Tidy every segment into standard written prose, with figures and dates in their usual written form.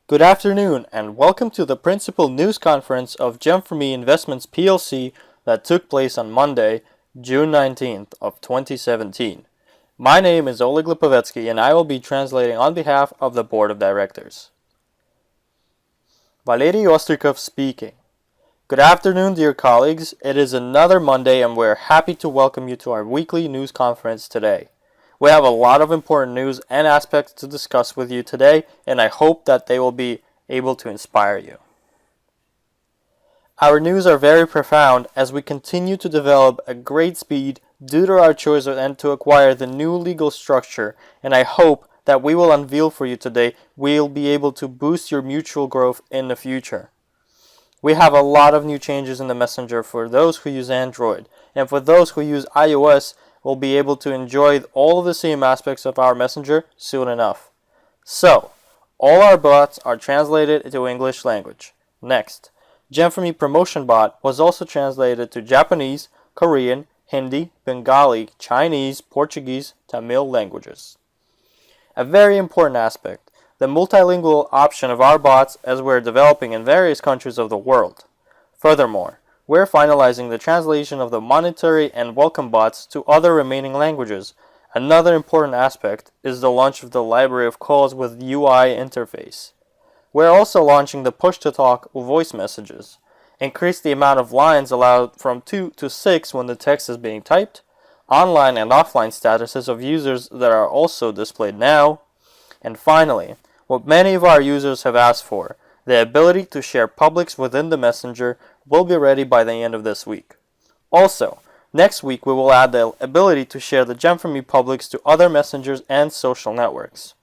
Good afternoon and welcome to the principal news conference of GEM4ME Investments plc that took place on Monday, June 19th of 2017. My name is Oleg Lipovetsky and I will be translating on behalf of the Board of Directors. Valery Ostrikov speaking. Good afternoon, dear colleagues. It is another Monday and we're happy to welcome you to our weekly news conference today. We have a lot of important news and aspects to discuss with you today, and I hope that they will be able to inspire you. Our news are very profound as we continue to develop at great speed due to our choice and to acquire the new legal structure, and I hope that we will unveil for you today will be able to boost your mutual growth in the future. We have a lot of new changes in the messenger for those who use Android, and for those who use iOS, will be able to enjoy all of the same aspects of our messenger soon enough. So, all our bots are translated into English language. Next, GEM4ME promotion bot was also translated to Japanese, Korean, Hindi, Bengali, Chinese, Portuguese, Tamil languages. A very important aspect, the multilingual option of our bots as we're developing in various countries of the world. Furthermore, we're finalizing the translation of the monetary and welcome bots to other remaining languages. Another important aspect is the launch of the library of calls with UI interface. We're also launching the push-to-talk voice messages. Increase the amount of lines allowed from 2 to 6 when the text is being typed. Online and offline statuses of users that are also displayed now. And finally, what many of our users have asked for, the ability to share publics within the messenger will be ready by the end of this week. Also, next week we will add the ability to share the GEM4ME publics to other messengers and social networks.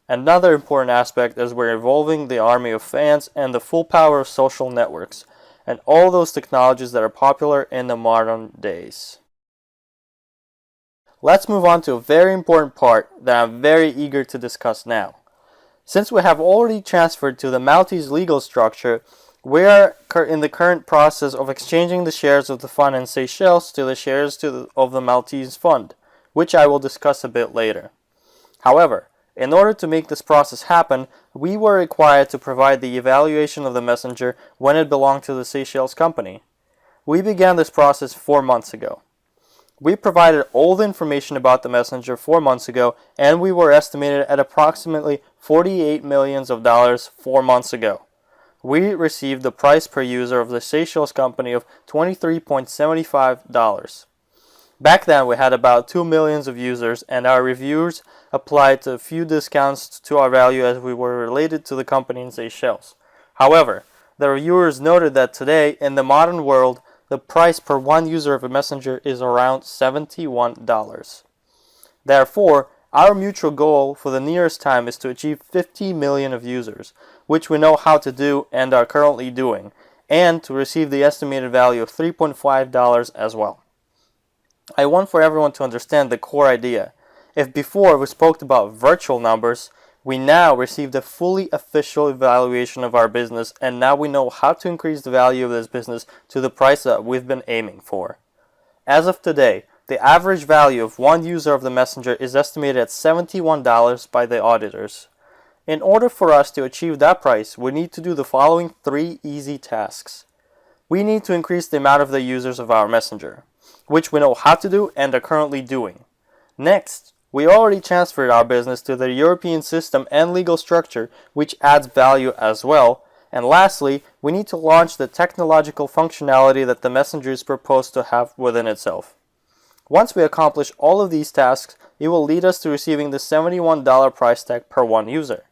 Another important aspect is we're evolving the army of fans and the full power of social networks, and all those technologies that are popular in the modern days. Let's move on to a very important part that I'm very eager to discuss now. Since we have already transferred to the Maltese legal structure, we are in the current process of exchanging the shares of the fund in Seychelles to the shares of the Maltese fund, which I will discuss a bit later. However, in order to make this process happen, we were required to provide the evaluation of the messenger when it belonged to the Seychelles company. We began this process 4 months ago. We provided all the information about the messenger 4 months ago, and we were estimated at approximately $48 million 4 months ago. We received the price per user of the Seychelles company of $23.75. Back then we had about 2 million of users, and our reviewers applied a few discounts to our value as we were related to the company in Seychelles. However, the reviewers noted that today, in the modern world, the price per one user of a messenger is around $71. Therefore, our mutual goal for the nearest time is to achieve 50 million of users, which we know how to do and are currently doing, and to receive the estimated value of $3.5 as well. I want for everyone to understand the core idea. If before we spoke about virtual numbers, we now received a fully official evaluation of our business, and now we know how to increase the value of this business to the price that we've been aiming for. As of today, the average value of one user of the messenger is estimated at $71 by the auditors. In order for us to achieve that price, we need to do the following 3 easy tasks. We need to increase the amount of the users of our messenger, which we know how to do and are currently doing. Next, we already transferred our business to the European system and legal structure, which adds value as well. And lastly, we need to launch the technological functionality that the messenger is proposed to have within itself. Once we accomplish all of these tasks, it will lead us to receiving the $71 price tag per one user.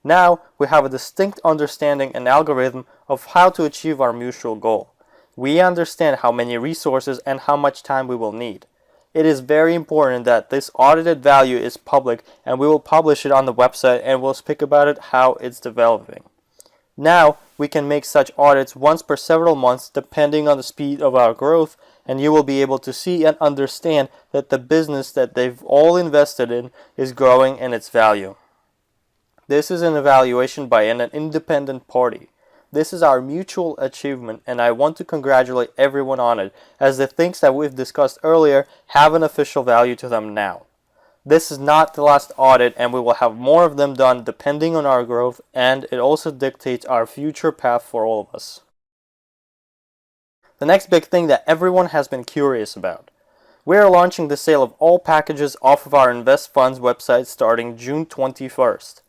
Now, we have a distinct understanding and algorithm of how to achieve our mutual goal. We understand how many resources and how much time we will need. It is very important that this audited value is public, and we will publish it on the website and we'll speak about it how it's developing. Now, we can make such audits once per several months depending on the speed of our growth, and you will be able to see and understand that the business that they've all invested in is growing in its value. This is an evaluation by an independent party. This is our mutual achievement, and I want to congratulate everyone on it, as the things that we've discussed earlier have an official value to them now. this is not the last audit, and we will have more of them done depending on our growth, and it also dictates our future path for all of us. The next big thing that everyone has been curious about. We are launching the sale of all packages off of our Invest Funds website starting June 21st.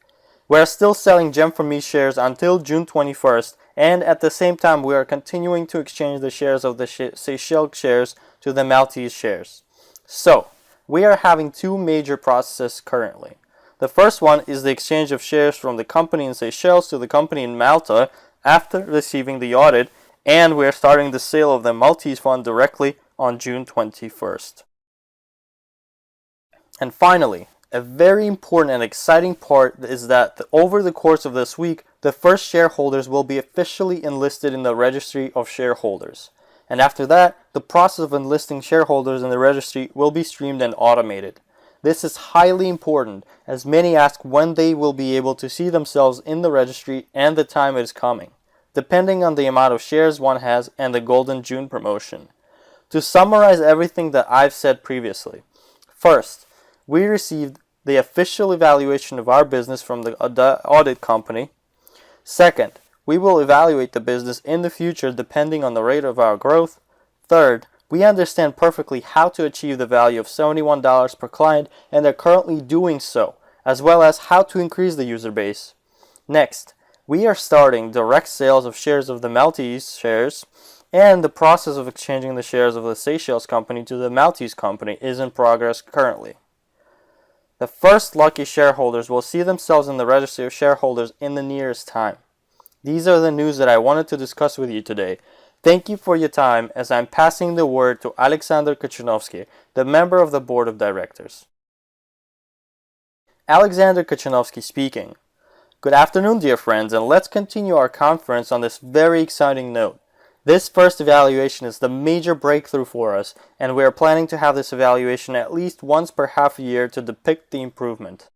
We are still selling GEM4ME shares until June 21st, and at the same time we are continuing to exchange the shares of the Seychelles shares to the Maltese shares. So, we are having two major processes currently. The first one is the exchange of shares from the company in Seychelles to the company in Malta after receiving the audit, and we are starting the sale of the Maltese fund directly on June 21st. And finally, a very important and exciting part is that over the course of this week, the first shareholders will be officially enlisted in the registry of shareholders. And after that, the process of enlisting shareholders in the registry will be streamed and automated. This is highly important, as many ask when they will be able to see themselves in the registry and the time it is coming, depending on the amount of shares one has and the Golden June promotion. To summarize everything that I've said previously, first, we received the official evaluation of our business from the audit company. Second, we will evaluate the business in the future depending on the rate of our growth. Third, we understand perfectly how to achieve the value of $71 per client and are currently doing so, as well as how to increase the user base. Next, we are starting direct sales of shares of the Maltese shares, and the process of exchanging the shares of the Seychelles company to the Maltese company is in progress currently. The first lucky shareholders will see themselves in the registry of shareholders in the nearest time. These are the news that I wanted to discuss with you today. Thank you for your time, as I'm passing the word to Alexander Kachanovsky, the member of the board of directors. Alexander Kachanovsky speaking. Good afternoon, dear friends, and let's continue our conference on this very exciting note. This first evaluation is the major breakthrough for us, and we are planning to have this evaluation at least once per half a year to depict the improvement.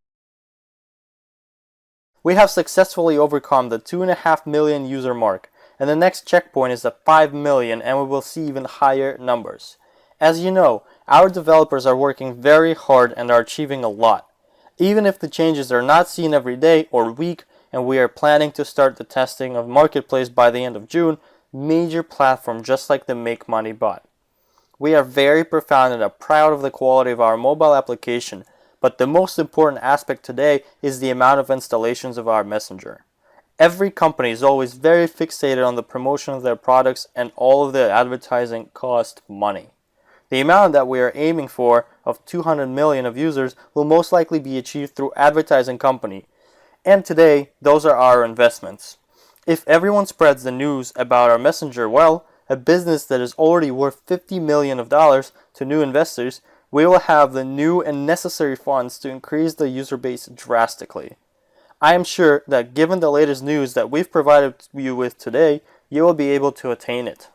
We have successfully overcome the 2.5 million user mark, and the next checkpoint is at 5 million, and we will see even higher numbers. As you know, our developers are working very hard and are achieving a lot. Even if the changes are not seen every day or week, and we are planning to start the testing of Marketplace by the end of June, major platform just like the Make Money bot. We are very profound and are proud of the quality of our mobile application, but the most important aspect today is the amount of installations of our messenger. Every company is always very fixated on the promotion of their products, and all of the advertising costs money. The amount that we are aiming for of 200 million of users will most likely be achieved through advertising company. And today, those are our investments. If everyone spreads the news about our messenger well, a business that is already worth $50 million to new investors, we will have the new and necessary funds to increase the user base drastically. I am sure that given the latest news that we've provided you with today, you will be able to attain it.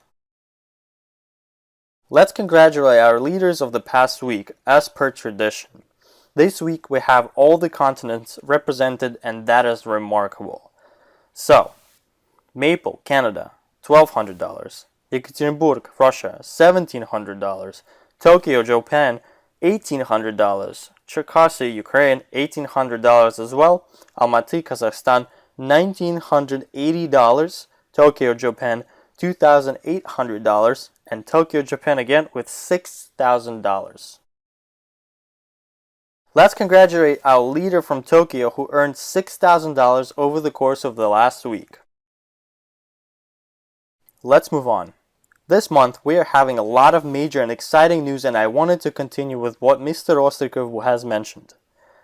Let's congratulate our leaders of the past week, as per tradition. This week we have all the continents represented, and that is remarkable. So, Maple, Canada, $1,200. Yekaterinburg, Russia, $1,700. Tokyo, Japan, $1,800. Cherkasy, Ukraine, $1,800 as well. Almaty, Kazakhstan, $1,980. Tokyo, Japan, $2,800. And Tokyo, Japan again with $6,000. Let's congratulate our leader from Tokyo who earned $6,000 over the course of the last week. Let's move on. This month we are having a lot of major and exciting news, and I wanted to continue with what Mr. Ostrikov has mentioned.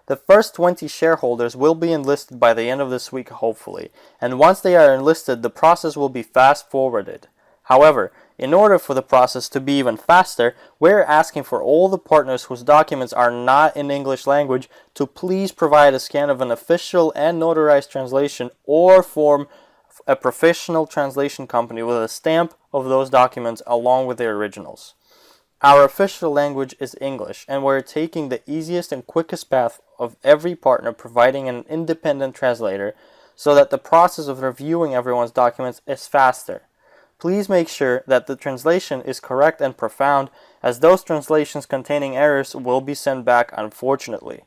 The first 20 shareholders will be enlisted by the end of this week hopefully, and once they are enlisted the process will be fast forwarded. However, in order for the process to be even faster, we're asking for all the partners whose documents are not in English language to please provide a scan of an official and notarized translation or form a professional translation company with a stamp of those documents along with their originals. Our official language is English, and we're taking the easiest and quickest path of every partner providing an independent translator so that the process of reviewing everyone's documents is faster. please make sure that the translation is correct and profound, as those translations containing errors will be sent back unfortunately.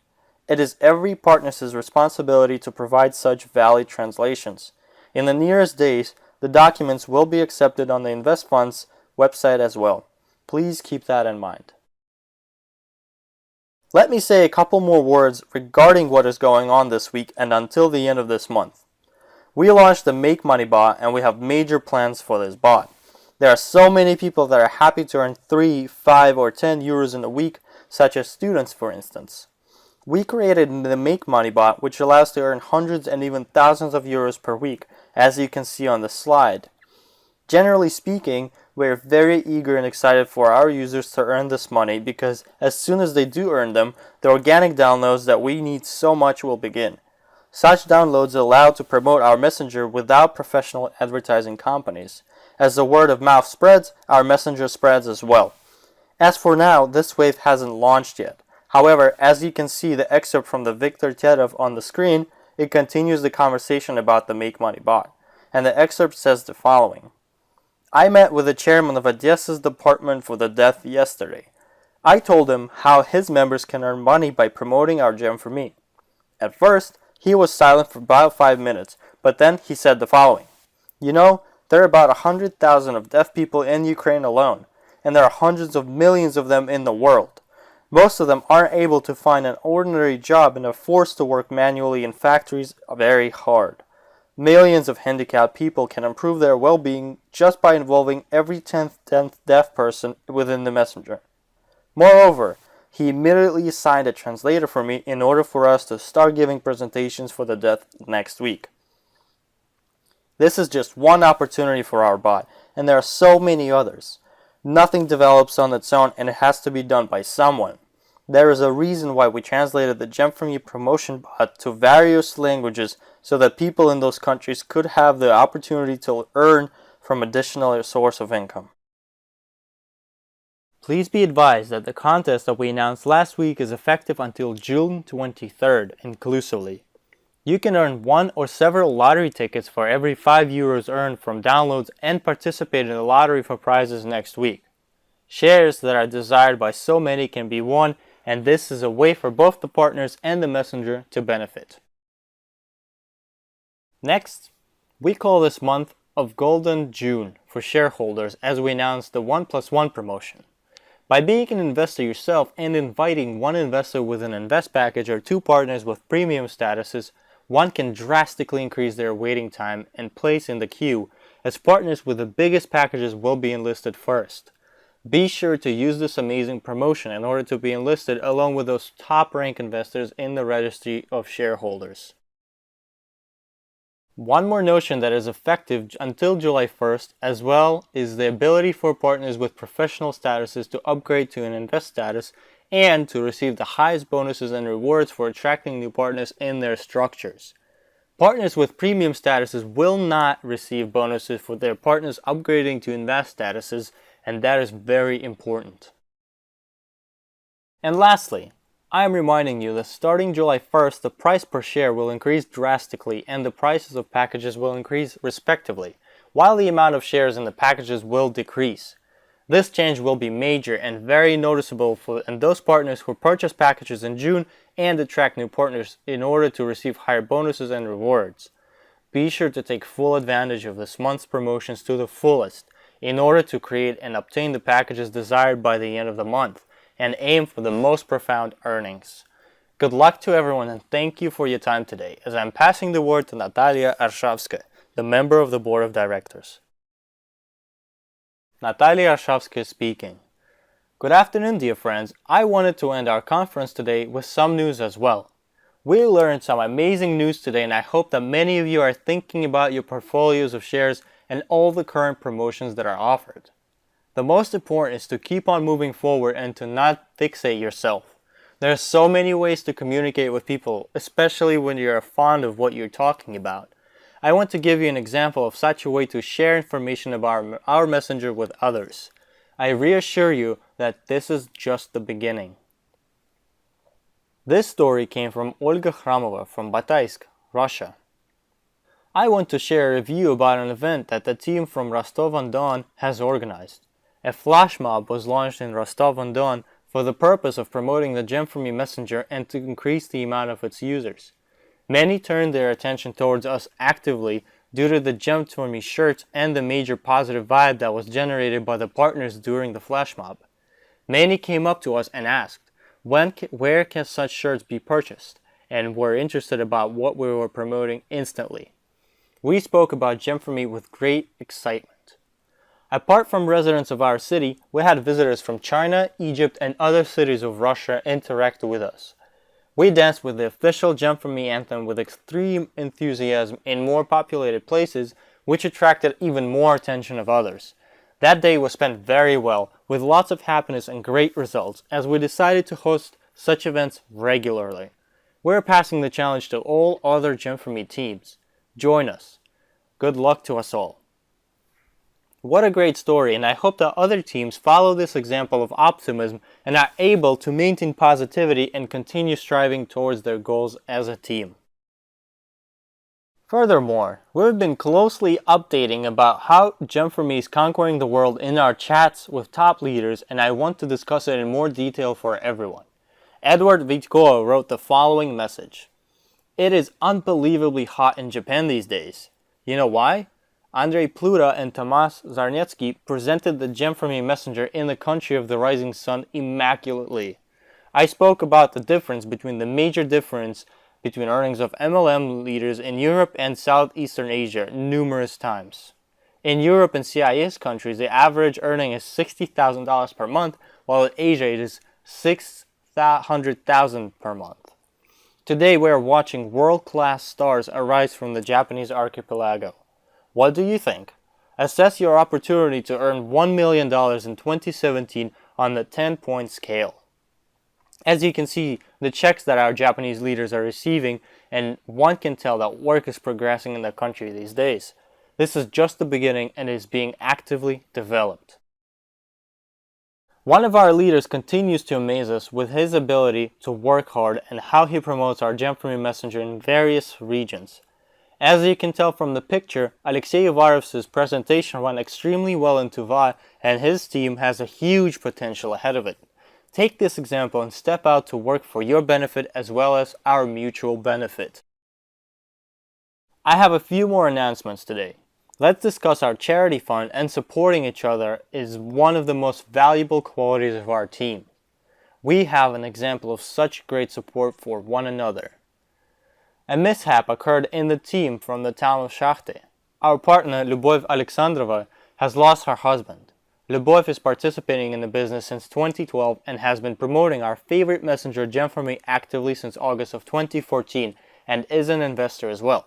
It is every partner's responsibility to provide such valid translations. In the nearest days, the documents will be accepted on the Invest Fund's website as well. Please keep that in mind. Let me say a couple more words regarding what is going on this week and until the end of this month. We launched the Make Money bot and we have major plans for this bot. There are so many people that are happy to earn 3, 5 or 10 euros in a week, such as students for instance. We created the Make Money bot, which allows to earn hundreds and even thousands of euros per week, as you can see on the slide. Generally speaking, we are very eager and excited for our users to earn this money because as soon as they do earn them, the organic downloads that we need so much will begin. Such downloads allow to promote our messenger without professional advertising companies. As the word of mouth spreads, our messenger spreads as well. As for now, this wave hasn't launched yet. However, as you can see the excerpt from the Viktor Tedov on the screen, it continues the conversation about the Make Money bot. And the excerpt says the following. I met with the chairman of Odessa's Department for the Deaf yesterday. I told him how his members can earn money by promoting our GEM4ME. At first, he was silent for about 5 minutes, but then he said the following. You know, there are about 100,000 of deaf people in Ukraine alone, and there are hundreds of millions of them in the world. Most of them aren't able to find an ordinary job and are forced to work manually in factories very hard. Millions of handicapped people can improve their well-being just by involving every 10th deaf person within the messenger. Moreover, he immediately assigned a translator for me in order for us to start giving presentations for the deaf next week. This is just one opportunity for our bot, and there are so many others. Nothing develops on its own, and it has to be done by someone. There is a reason why we translated the GEM4ME promotion bot to various languages so that people in those countries could have the opportunity to earn from additional source of income. Please be advised that the contest that we announced last week is effective until June 23rd inclusively. You can earn one or several lottery tickets for every 5 euros earned from downloads and participate in the lottery for prizes next week. Shares that are desired by so many can be won, and this is a way for both the partners and the messenger to benefit. Next, we call this month of Golden June for shareholders as we announce the 1+1 promotion. By being an investor yourself and inviting one investor with an invest package or 2 partners with premium statuses, one can drastically increase their waiting time and place in the queue, as partners with the biggest packages will be enlisted first. Be sure to use this amazing promotion in order to be enlisted along with those top rank investors in the registry of shareholders. One more notion that is effective until July 1st as well is the ability for partners with professional statuses to upgrade to an invest status and to receive the highest bonuses and rewards for attracting new partners in their structures. Partners with premium statuses will not receive bonuses for their partners upgrading to invest statuses, and that is very important. And lastly, I am reminding you that starting July 1st, the price per share will increase drastically and the prices of packages will increase respectively, while the amount of shares in the packages will decrease. This change will be major and very noticeable for those partners who purchase packages in June and attract new partners in order to receive higher bonuses and rewards. Be sure to take full advantage of this month's promotions to the fullest in order to create and obtain the packages desired by the end of the month and aim for the most profound earnings. Good luck to everyone and thank you for your time today as I'm passing the word to Natalia Arshavskaya, the member of the board of directors. Natalia Arshavskaya speaking. Good afternoon, dear friends. I wanted to end our conference today with some news as well. We learned some amazing news today and I hope that many of you are thinking about your portfolios of shares and all the current promotions that are offered. The most important is to keep on moving forward and to not fixate yourself. There are so many ways to communicate with people, especially when you are fond of what you're talking about. I want to give you an example of such a way to share information about our messenger with others. I reassure you that this is just the beginning. This story came from Olga Khramova from Bataysk, Russia. I want to share a review about an event that the team from Rostov-on-Don has organized. A flash mob was launched in Rostov-on-Don for the purpose of promoting the GEM4ME messenger and to increase the amount of its users. Many turned their attention towards us actively due to the GEM4ME shirts and the major positive vibe that was generated by the partners during the flash mob. Many came up to us and asked, where can such shirts be purchased, and were interested about what we were promoting instantly. We spoke about GEM4ME with great excitement. Apart from residents of our city, we had visitors from China, Egypt, and other cities of Russia interact with us. We danced with the official GEM4ME anthem with extreme enthusiasm in more populated places, which attracted even more attention of others. That day was spent very well, with lots of happiness and great results, as we decided to host such events regularly. We're passing the challenge to all other GEM4ME teams. Join us. Good luck to us all. What a great story, and I hope that other teams follow this example of optimism and are able to maintain positivity and continue striving towards their goals as a team. Furthermore, we've been closely updating about how GEM4ME is conquering the world in our chats with top leaders, and I want to discuss it in more detail for everyone. Edward Vitko wrote the following message. It is unbelievably hot in Japan these days. You know why? Andrei Pluta and Tomas Zarnetsky presented the GEM4ME messenger in the country of the rising sun immaculately. I spoke about the difference between earnings of MLM leaders in Europe and Southeastern Asia numerous times. In Europe and CIS countries, the average earning is $60,000 per month, while in Asia it is $600,000 per month. Today we are watching world-class stars arise from the Japanese archipelago. What do you think? Assess your opportunity to earn $1 million in 2017 on the 10-point scale. As you can see, the checks that our Japanese leaders are receiving, and one can tell that work is progressing in the country these days. This is just the beginning and is being actively developed. One of our leaders continues to amaze us with his ability to work hard and how he promotes our GEM4ME messenger in various regions. As you can tell from the picture, Alexei Ivarov's presentation went extremely well in Tuva, and his team has a huge potential ahead of it. Take this example and step out to work for your benefit as well as our mutual benefit. I have a few more announcements today. Let's discuss our charity fund, and supporting each other is one of the most valuable qualities of our team. We have an example of such great support for one another. A mishap occurred in the team from the town of Shakhty. Our partner, Lyubov Alexandrova, has lost her husband. Lyubov is participating in the business since 2012 and has been promoting our favorite messenger GEM4ME actively since August of 2014 and is an investor as well.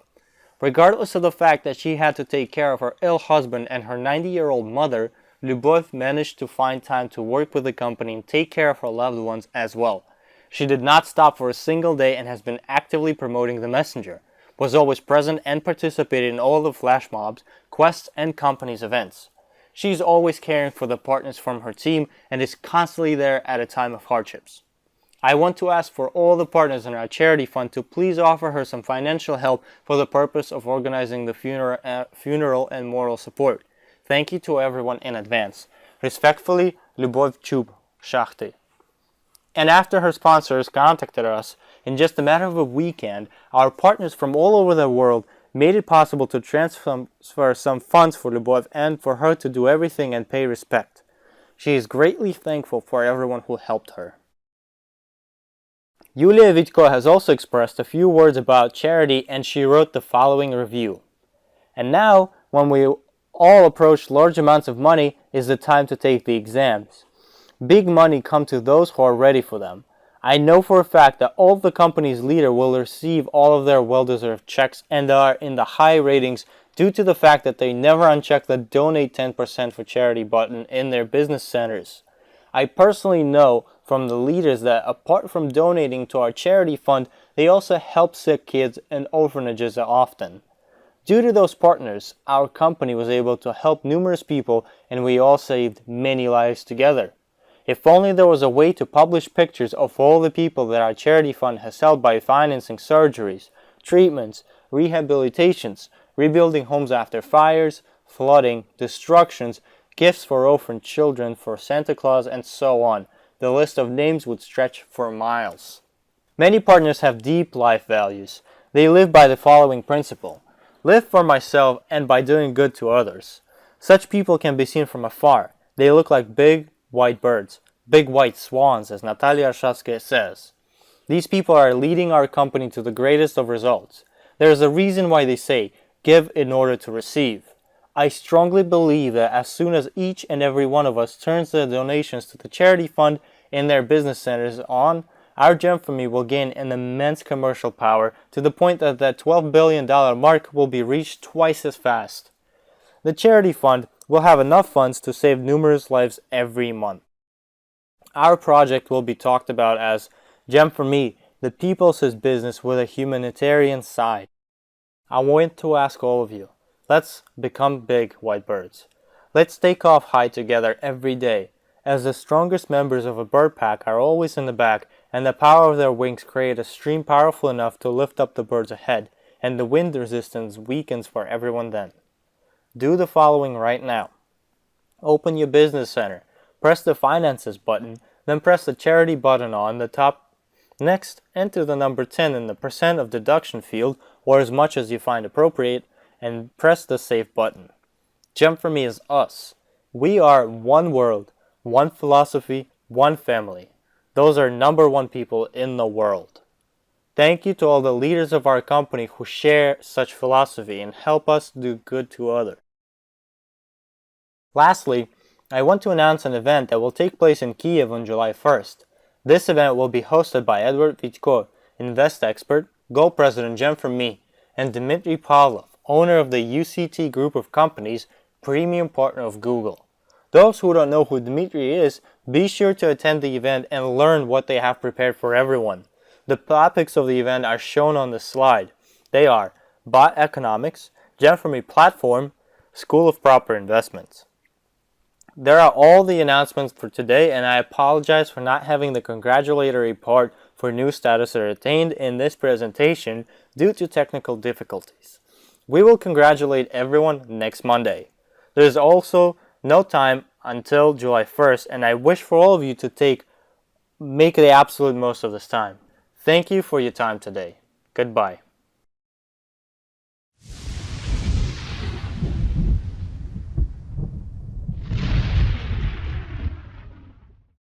Regardless of the fact that she had to take care of her ill husband and her 90-year-old mother, Lyubov managed to find time to work with the company and take care of her loved ones as well. She did not stop for a single day and has been actively promoting the messenger, was always present and participated in all the flash mobs, quests, and company's events. She's always caring for the partners from her team and is constantly there at a time of hardships. I want to ask for all the partners in our charity fund to please offer her some financial help for the purpose of organizing the funeral and moral support. Thank you to everyone in advance. Respectfully, Lyubov Chub, Shakhty. And after her sponsors contacted us, in just a matter of a weekend, our partners from all over the world made it possible to transfer some funds for Lyubov and for her to do everything and pay respect. She is greatly thankful for everyone who helped her. Yulia Vitko has also expressed a few words about charity, and she wrote the following review. And now, when we all approach large amounts of money, is the time to take the exams. Big money come to those who are ready for them. I know for a fact that all the company's leader will receive all of their well-deserved checks and are in the high ratings due to the fact that they never uncheck the donate 10% for charity button in their business centers. I personally know from the leaders that apart from donating to our charity fund, they also help sick kids and orphanages often. Due to those partners, our company was able to help numerous people and we all saved many lives together. If only there was a way to publish pictures of all the people that our charity fund has helped by financing surgeries, treatments, rehabilitations, rebuilding homes after fires, flooding, destructions, gifts for orphan children, for Santa Claus, and so on. The list of names would stretch for miles. Many partners have deep life values. They live by the following principle: live for myself and by doing good to others. Such people can be seen from afar. They look like big white birds, big white swans, as Natalia Arshavskaya says. These people are leading our company to the greatest of results. There is a reason why they say, give in order to receive. I strongly believe that as soon as each and every one of us turns their donations to the charity fund in their business centers on, our GEM4ME will gain an immense commercial power to the point that that $12 billion mark will be reached twice as fast. The charity fund will have enough funds to save numerous lives every month. Our project will be talked about as GEM4ME, the people's business with a humanitarian side. I want to ask all of you, let's become big white birds. Let's take off high together every day, as the strongest members of a bird pack are always in the back, and the power of their wings create a stream powerful enough to lift up the birds ahead, and the wind resistance weakens for everyone then. Do the following right now. Open your business center, press the finances button, then press the charity button on the top. Next, enter the number 10 in the percent of deduction field, or as much as you find appropriate, and press the save button. GEM4ME is us. We are one world, one philosophy, one family. Those are number one people in the world. Thank you to all the leaders of our company who share such philosophy and help us do good to others. Lastly, I want to announce an event that will take place in Kiev on July 1st. This event will be hosted by Edward Vitko, Invest Expert, Gold President GEM4ME, and Dmitry Pavlov, owner of the UCT group of companies, premium partner of Google. Those who don't know who Dmitry is, be sure to attend the event and learn what they have prepared for everyone. The topics of the event are shown on the slide. They are Bot Economics, GEM4ME Platform, School of Proper Investments. There are all the announcements for today, and I apologize for not having the congratulatory part for new status attained in this presentation due to technical difficulties. We will congratulate everyone next Monday. There is also no time until July 1st, and I wish for all of you to make the absolute most of this time. Thank you for your time today. Goodbye.